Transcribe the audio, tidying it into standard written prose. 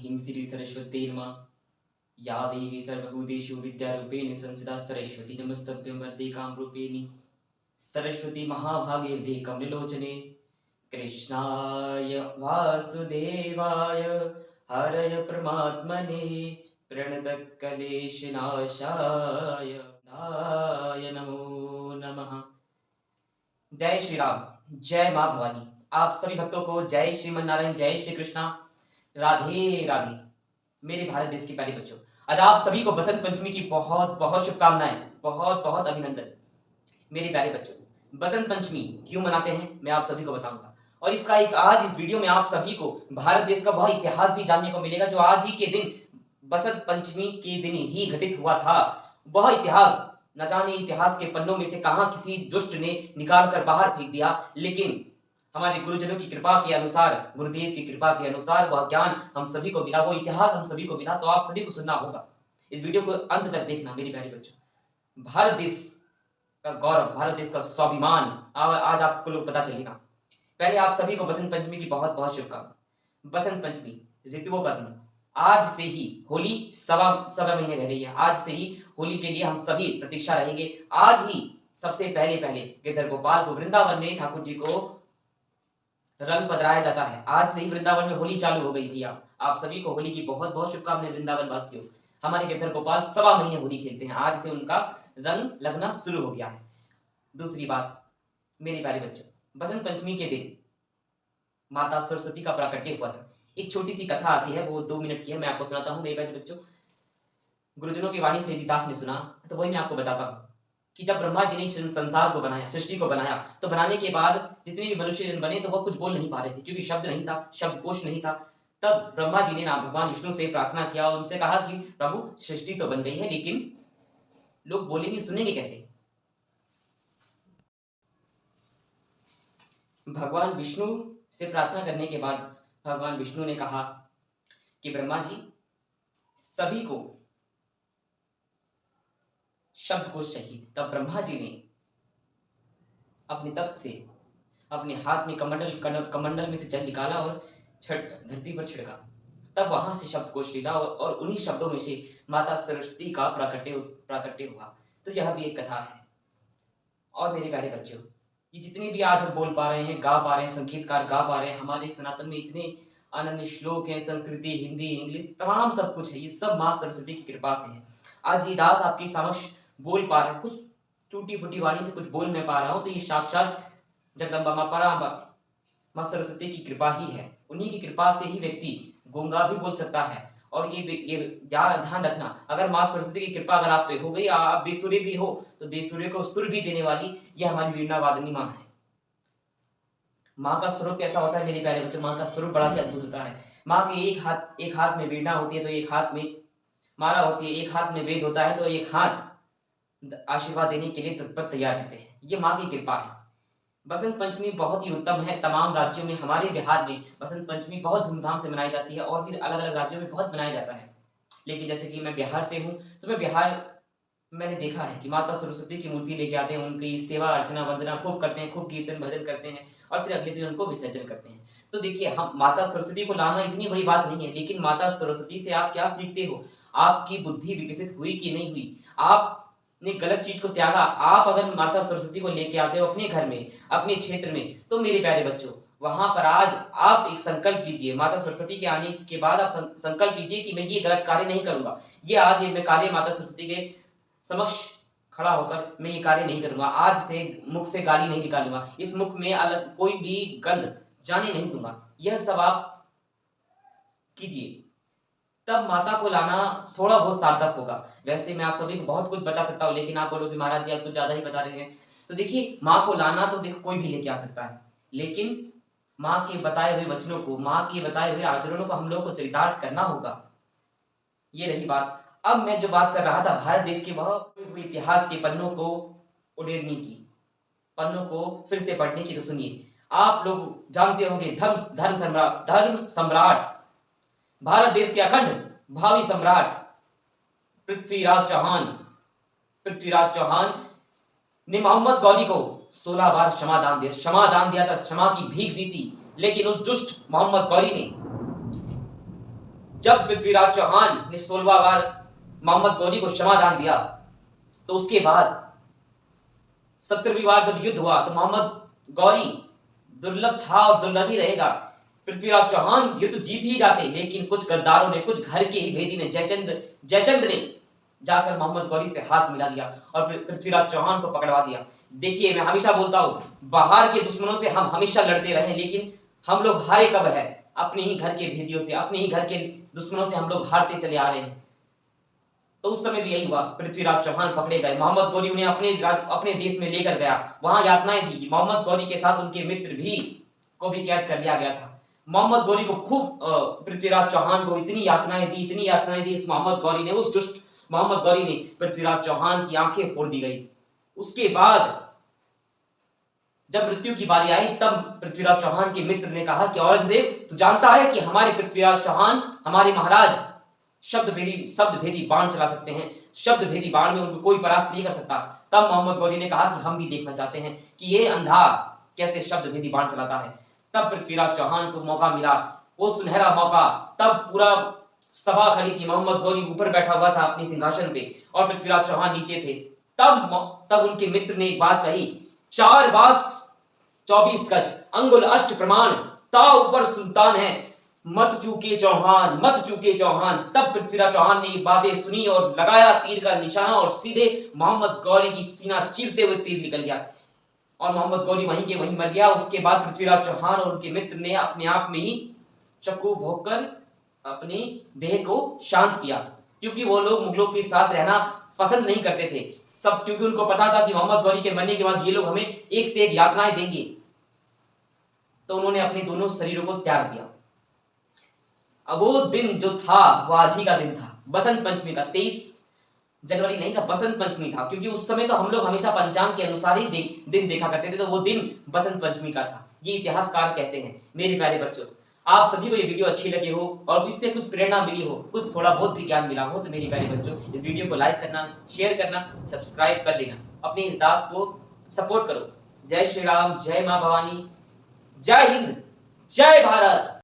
ह्रीं श्री सरस्वती नमः। या देवी सर्वभूतेषु विद्यारूपेण संस्थिता सरस्वती नमस्तभ्यं वरदे कामरूपिणी। सरस्वती महाभागे कमलोचने। कृष्णाय वासुदेवाय हरय परमात्मने प्रणतक्लेशनाशाय नाय नमो नमः। जय श्री राम, जय माँ भवानी। आप सभी भक्तों को जय श्रीमन नारायण, जय श्री कृष्णा, राधे राधे। मेरे भारत देश के प्यारे बच्चों, आज आप सभी को बसंत पंचमी की बहुत बहुत शुभकामनाएं, बहुत बहुत अभिनंदन। मेरे प्यारे बच्चों, बसंत पंचमी क्यों मनाते हैं मैं आप सभी को बताऊंगा, और इसका एक आज इस वीडियो में आप सभी को भारत देश का वह इतिहास भी जानने को मिलेगा जो आज ही के दिन बसंत पंचमी के दिन ही घटित हुआ था। वह इतिहास न जाने इतिहास के पन्नों में से कहां किसी दुष्ट ने निकाल कर बाहर फेंक दिया, लेकिन हमारे गुरुजनों की कृपा के अनुसार, गुरुदेव की कृपा के अनुसार वह ज्ञान हम सभी को मिला, वो इतिहास हम सभी को मिला। तो आप सभी को सुनना होगा, इस वीडियो को अंत तक देखना मेरे प्यारे बच्चों। भारत देश का गौरव, भारत देश का स्वाभिमान आज आपको लोग पता चलेगा। पहले आप सभी को बसंत पंचमी की बहुत बहुत शुभकामनाएं। बसंत पंचमी ऋतुओं का दिन, आज से ही होली सवा महीने रह गई है। आज से ही होली के लिए हम सभी प्रतीक्षा रहेंगे। आज ही सबसे पहले गिरधर गोपाल को वृंदावन में ठाकुर जी को रंग पधराया जाता है। आज से ही वृंदावन में होली चालू हो गई। भैया आप सभी को होली की बहुत बहुत शुभकामनाएं वृंदावन वासियों। हमारे गिरधर गोपाल सवा महीने होली खेलते हैं, आज से उनका रंग लगना शुरू हो गया है। दूसरी बात मेरे प्यारे बच्चों, बसंत पंचमी के दिन माता सरस्वती का प्राकट्य हुआ था। एक छोटी सी कथा आती है, वो 2 मिनट की है, मैं आपको सुनाता हूँ मेरे प्यारे बच्चों। गुरुजनों की वाणी से यदि दास ने सुना तो वही मैं आपको बताता हूँ कि जब ब्रह्मा जी ने संसार को बनाया, सृष्टि को बनाया, तो बनाने के बाद जितने भी मनुष्य बने तो वो कुछ बोल नहीं पा रहे थे, क्योंकि शब्द नहीं था, शब्दकोश नहीं था। तब ब्रह्मा जी ने ना भगवान विष्णु से प्रार्थना किया और उनसे कहा कि प्रभु सृष्टि तो बन गई है, लेकिन लोग बोलेंगे, सुनेंगे कैसे? भगवान विष्णु से प्रार्थना करने के बाद भगवान विष्णु ने कहा कि ब्रह्मा जी, सभी को शब्दकोश चाहिए। तब ब्रह्मा जी ने अपने तप से अपने हाथ में कमंडल में से जल निकाला और धरती पर छिड़का। तब वहां से शब्दकोश निकला और उन्हीं शब्दों में से माता सरस्वती का प्राकट्य हुआ। तो यह भी एक कथा है। और मेरे प्यारे बच्चों, ये जितने भी आज हम बोल पा रहे हैं, गा पा रहे हैं, संगीतकार गा पा रहे हैं, हमारे सनातन में इतने अनन्य श्लोक हैं, संस्कृति, हिंदी, इंग्लिश, तमाम सब कुछ है, ये सब माँ सरस्वती की कृपा से है। आज ये दास आपकी समक्ष बोल पा रहा है, कुछ टूटी फूटी वाणी से कुछ बोल मैं पा रहा हूँ, तो ये साक्षात जगदम्बा माँ पराम्बा माँ सरस्वती की कृपा ही है। उन्हीं की कृपा से ही व्यक्ति गूंगा भी बोल सकता है। और ये ध्यान रखना, अगर माँ सरस्वती की कृपा अगर आप पे हो गई, आप बेसुरे भी हो, तो बेसुरे को सुर भी देने वाली ये हमारी वीणा वादनी माँ है। माँ का स्वरूप कैसा होता है मेरे प्यारे बच्चों? माँ का स्वरूप बड़ा ही अद्भुत होता है। माँ के एक हाथ में वीणा होती है, तो एक हाथ में माला होती है, एक हाथ में वेद होता है, तो एक हाथ आशीर्वाद देने के लिए तत्पर तैयार रहते हैं। ये माँ की कृपा है। बसंत पंचमी बहुत ही उत्तम है। तमाम राज्यों में, हमारे बिहार में बसंत पंचमी बहुत धूमधाम से मनाई जाती है, और भी अलग अलग राज्यों में बहुत मनाया जाता है। लेकिन जैसे कि मैं बिहार से हूँ, तो मैं बिहार मैंने देखा है कि माता सरस्वती की मूर्ति लेके आते हैं, उनकी सेवा अर्चना वंदना खूब करते हैं, खूब कीर्तन भजन करते हैं, और फिर अगले दिन उनको विसर्जन करते हैं। तो देखिए, हम माता सरस्वती को लाना इतनी बड़ी बात नहीं है, लेकिन माता सरस्वती से आप क्या सीखते हो? आपकी बुद्धि विकसित हुई कि नहीं हुई? आपने गलत चीज को त्यागा। आप अगर माता सरस्वती को लेके आते हो अपने घर में, अपने क्षेत्र में, तो मेरे प्यारे बच्चों, वहां पर आज आप एक संकल्प लीजिए। माता सरस्वती के आने के बाद आप संकल्प लीजिए कि मैं ये गलत कार्य नहीं करूंगा। ये आज ये मैं कार्य माता सरस्वती के समक्ष खड़ा होकर मैं ये कार्य नहीं करूंगा। आज से मुख से गाली नहीं निकालूंगा, इस मुख में अलग कोई भी गंध जाने नहीं दूंगा। यह सब आप कीजिए, तब माता को लाना थोड़ा बहुत सार्थक होगा। वैसे मैं आप सभी को बहुत कुछ बता सकता हूँ, लेकिन आप बोलोगे महाराज जी आप तो ज्यादा ही बता रहे हैं। तो देखिए, माँ को लाना तो देखो कोई भी लेके आ सकता है, लेकिन माँ के बताए हुए वचनों को, माँ के बताए हुए आचरणों को हम लोग को चरितार्थ करना होगा। ये रही बात। अब मैं जो बात कर रहा था भारत देश के, वह इतिहास के पन्नों को उड़ेलने की, पन्नों को फिर से पढ़ने की। तो सुनिए, आप लोग जानते होंगे धर्म सम्राट, भारत देश के अखंड भावी सम्राट पृथ्वीराज चौहान ने मोहम्मद गौरी को 16 बार क्षमादान दिया था, क्षमा की भीख दी थी। लेकिन उस दुष्ट मोहम्मद गौरी ने जब पृथ्वीराज चौहान ने 16वां बार मोहम्मद गौरी को क्षमादान दिया, तो उसके बाद 17वीं बार जब युद्ध हुआ तो मोहम्मद गौरी दुर्लभ था और दुर्लभ ही रहेगा। पृथ्वीराज चौहान युद्ध जीत ही जाते, लेकिन कुछ गद्दारों ने, कुछ घर के ही भेदी ने, जयचंद ने जाकर मोहम्मद गौरी से हाथ मिला लिया और पृथ्वीराज चौहान को पकड़वा दिया। देखिए, मैं हमेशा बोलता हूँ, बाहर के दुश्मनों से हम हमेशा लड़ते रहे, लेकिन हम लोग हारे कब है? अपने ही घर के भेदियों से, अपने ही घर के दुश्मनों से हम लोग हारते चले आ रहे हैं। तो उस समय भी यही हुआ, पृथ्वीराज चौहान पकड़े गए, मोहम्मद गौरी उन्हें अपने देश में लेकर गया, वहां यातनाएं दी। मोहम्मद गौरी के साथ उनके मित्र भी को भी कैद कर लिया गया था। मोहम्मद गौरी को खूब पृथ्वीराज चौहान को इतनी यातनाएं दी इस मोहम्मद गौरी ने, उस दुष्ट मोहम्मद गौरी ने पृथ्वीराज चौहान की आंखें फोड़ दी गई। उसके बाद जब मृत्यु की बारी आई, तब पृथ्वीराज चौहान के मित्र ने कहा कि औरंगजेब, तू जानता है कि हमारे पृथ्वीराज चौहान, हमारे महाराज शब्द भेदी बाण चला सकते हैं, शब्द भेदी बाण में उनको कोई परास्त नहीं कर सकता। तब मोहम्मद गौरी ने कहा कि हम भी देखना चाहते हैं कि ये अंधा कैसे शब्द भेदी बाण चलाता है। तब पृथ्वीराज चौहान को मौका मिला, वो सुनहरा मौका। तब पूरा सभा खड़ी थी, मोहम्मद गौरी ऊपर बैठा हुआ था अपनी सिंहासन पे और पृथ्वीराज चौहान नीचे थे। तब उनके मित्र ने एक बात कही, 4 बास 24 गज अंगुल अष्ट प्रमाण, ता ऊपर सुल्तान है, मत चूके चौहान, मत चूके चौहान। तब पृथ्वीराज चौहान ने ये बातें सुनी और लगाया तीर का निशाना और सीधे मोहम्मद गौरी की सीना चीरते हुए तीर निकल गया और मोहम्मद गौरी वहीं के वहीं मर गया। उसके बाद पृथ्वीराज चौहान और उनके मित्र ने अपने आप में ही चक्कू भोंककर अपनी देह को शांत किया, क्योंकि वो लोग मुगलों के साथ रहना पसंद नहीं करते थे सब, क्योंकि उनको पता था कि मोहम्मद गौरी के मरने के बाद ये लोग हमें एक से एक यातनाएं देंगे। तो उन्होंने अपने दोनों शरीरों को त्याग दिया। अब वो दिन जो था वो आज ही का दिन था, बसंत पंचमी का, 23 जनवरी नहीं था, बसंत पंचमी था, क्योंकि उस समय तो हम लोग हमेशा पंचांग के अनुसार ही दिन देखा करते थे, तो वो दिन बसंत पंचमी का था। ये इतिहासकार कहते हैं। मेरे प्यारे बच्चों, आप सभी को ये वीडियो अच्छी लगी हो और इससे कुछ प्रेरणा मिली हो, कुछ थोड़ा बहुत भी ज्ञान मिला हो, तो मेरे प्यारे बच्चों इस वीडियो को लाइक करना, शेयर करना, सब्सक्राइब कर लेना, अपने इस दास को सपोर्ट करो। जय श्री राम, जय मां भवानी, जय हिंद, जय भारत।